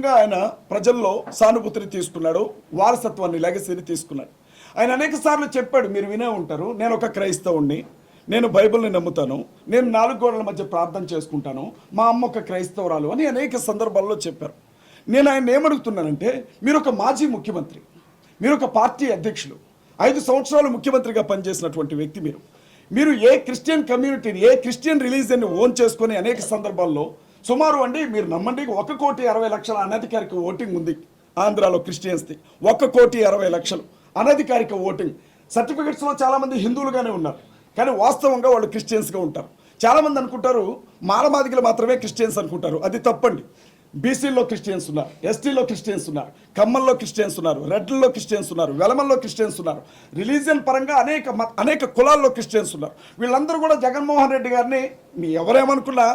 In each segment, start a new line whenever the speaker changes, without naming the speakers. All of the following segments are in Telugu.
విధంగా ఆయన ప్రజల్లో సానుభూతిని తీసుకున్నాడు, వారసత్వాన్ని లెగసీని తీసుకున్నాడు. ఆయన అనేక సార్లు చెప్పాడు, మీరు వినే ఉంటారు, నేను ఒక క్రైస్తవుణ్ణి, నేను బైబిల్ని నమ్ముతాను, నేను 4 గోడల మధ్య ప్రార్థన చేసుకుంటాను, మా అమ్మ ఒక క్రైస్తవురాలు అని అనేక సందర్భాల్లో చెప్పారు. నేను ఆయన ఏమడుగుతున్నానంటే, మీరు ఒక మాజీ ముఖ్యమంత్రి, మీరు ఒక పార్టీ అధ్యక్షులు, 5 సంవత్సరాలు ముఖ్యమంత్రిగా పనిచేసినటువంటి వ్యక్తి మీరు ఏ క్రిస్టియన్ కమ్యూనిటీని, ఏ క్రిస్టియన్ రిలీజియన్ని ఓన్ చేసుకొని అనేక సందర్భాల్లో సుమారు అండి, మీరు నమ్మండి, 1,60,00,000 అనధికారిక ఓటింగ్ ఉంది ఆంధ్రాలో క్రిస్టియన్స్ది. 1,60,00,000 అనధికారిక ఓటింగ్. సర్టిఫికెట్స్లో చాలామంది హిందువులుగానే ఉన్నారు, కానీ వాస్తవంగా వాళ్ళు క్రిస్టియన్స్గా ఉంటారు. చాలామంది అనుకుంటారు మాలమాదిగలు మాత్రమే క్రిస్టియన్స్ అనుకుంటారు, అది తప్పండి. బీసీల్లో క్రిస్టియన్స్ ఉన్నారు, ఎస్టీలో క్రిస్టియన్స్ ఉన్నారు, కమ్మల్లో క్రిస్టియన్స్ ఉన్నారు, రెడ్లలో క్రిస్టియన్స్ ఉన్నారు, వెలమల్లో క్రిస్టియన్స్ ఉన్నారు, రిలీజియన్ పరంగా అనేక కులాల్లో క్రిస్టియన్స్ ఉన్నారు. వీళ్ళందరూ కూడా జగన్మోహన్ రెడ్డి గారిని మీ ఎవరేమనుకున్నా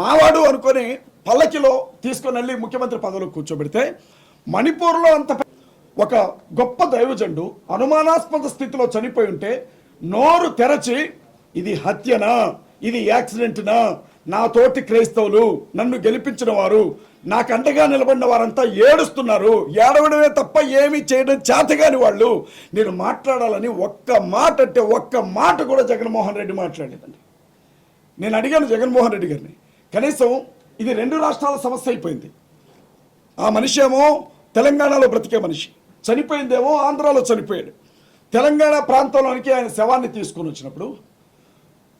మావాడు అనుకొని పల్లకిలో తీసుకొని వెళ్ళి ముఖ్యమంత్రి పదవిలో కూర్చోబెడితే, మణిపూర్లో అంత ఒక గొప్ప దైవజండు అనుమానాస్పద స్థితిలో చనిపోయి ఉంటే నోరు తెరచి ఇది హత్యనా, ఇది యాక్సిడెంట్నా, నా తోటి క్రైస్తవులు, నన్ను గెలిపించిన వారు, నాకు అండగా నిలబడిన వారంతా ఏడుస్తున్నారు, ఏడవడమే తప్ప ఏమీ చేయడం చేతగాని వాళ్ళు, నేను మాట్లాడాలని ఒక్క మాట కూడా జగన్మోహన్ రెడ్డి మాట్లాడలేదండి. నేను అడిగాను జగన్మోహన్ రెడ్డి గారిని, కనీసం ఇది 2 రాష్ట్రాల సమస్య అయిపోయింది. ఆ మనిషి ఏమో తెలంగాణలో బ్రతికే మనిషి, చనిపోయిందేమో ఆంధ్రాలో చనిపోయాడు. తెలంగాణ ప్రాంతంలోనికి ఆయన శవాన్ని తీసుకొని వచ్చినప్పుడు,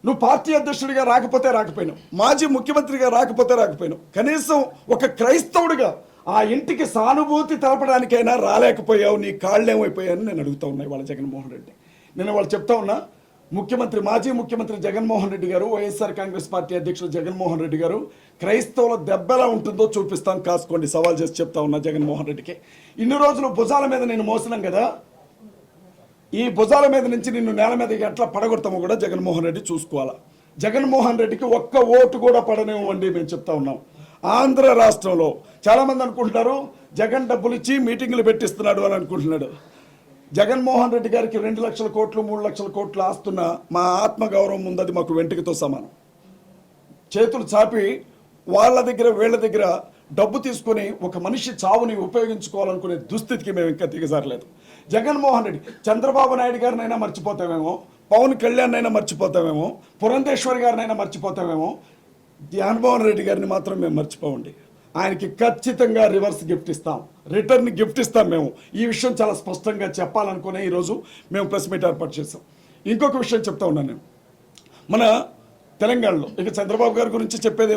నువ్వు పార్టీ అధ్యక్షుడిగా రాకపోయినావు, మాజీ ముఖ్యమంత్రిగా రాకపోయినావు, కనీసం ఒక క్రైస్తవుడిగా ఆ ఇంటికి సానుభూతి తెలపడానికైనా రాలేకపోయావు, నీ కాళ్ళేమైపోయాయని నేను అడుగుతా ఉన్నాయి వాళ్ళ జగన్మోహన్ రెడ్డి. నేను వాళ్ళు చెప్తా ఉన్నా, మాజీ ముఖ్యమంత్రి జగన్మోహన్ రెడ్డి గారు, వైఎస్ఆర్ కాంగ్రెస్ పార్టీ అధ్యక్షుడు జగన్మోహన్ రెడ్డి గారు, క్రైస్తవుల దెబ్బ ఎలా ఉంటుందో చూపిస్తాను, కాసుకోండి, సవాల్ చేసి చెప్తా ఉన్నా జగన్మోహన్ రెడ్డికి. ఇన్ని రోజులు భుజాల మీద నేను మోసినాం కదా, ఈ భుజాల మీద నుంచి నిన్ను నేల మీద ఎట్లా పడగొడతామో కూడా జగన్మోహన్ రెడ్డి చూసుకోవాలా. జగన్మోహన్ రెడ్డికి ఒక్క ఓటు కూడా పడనివ్వండి మేము చెప్తా ఉన్నాం. ఆంధ్ర రాష్ట్రంలో చాలామంది అనుకుంటున్నారు జగన్ డబ్బులు ఇచ్చి మీటింగులు పెట్టిస్తున్నాడు అని అనుకుంటున్నాడు. జగన్మోహన్ రెడ్డి గారికి 2 లక్షల కోట్లు 3 లక్షల కోట్లు ఆస్తున్న మా ఆత్మగౌరవం ఉంది, అది మాకు వెంటికితో సమానం. చేతులు చాపి వాళ్ళ దగ్గర వీళ్ళ దగ్గర డబ్బు తీసుకొని ఒక మనిషి చావుని ఉపయోగించుకోవాలనుకునే దుస్థితికి మేము ఇంకా దిగజారలేదు. జగన్మోహన్ రెడ్డి, చంద్రబాబు నాయుడు గారినైనా మర్చిపోతామేమో, పవన్ కళ్యాణ్ అయినా మర్చిపోతామేమో, పురంధేశ్వరి గారినైనా మర్చిపోతామేమో, జగన్మోహన్ రెడ్డి గారిని మాత్రం మేము మర్చిపోండి. ఆయనకి ఖచ్చితంగా రివర్స్ గిఫ్ట్ ఇస్తాం, రిటర్న్ గిఫ్ట్ ఇస్తాం. మేము ఈ విషయం చాలా స్పష్టంగా చెప్పాలనుకునే ఈరోజు మేము ప్రెస్ మీట్ ఏర్పాటు చేస్తాం. ఇంకొక విషయం చెప్తా ఉన్నాను నేను, మన తెలంగాణలో ఇక చంద్రబాబు గారి గురించి చెప్పేది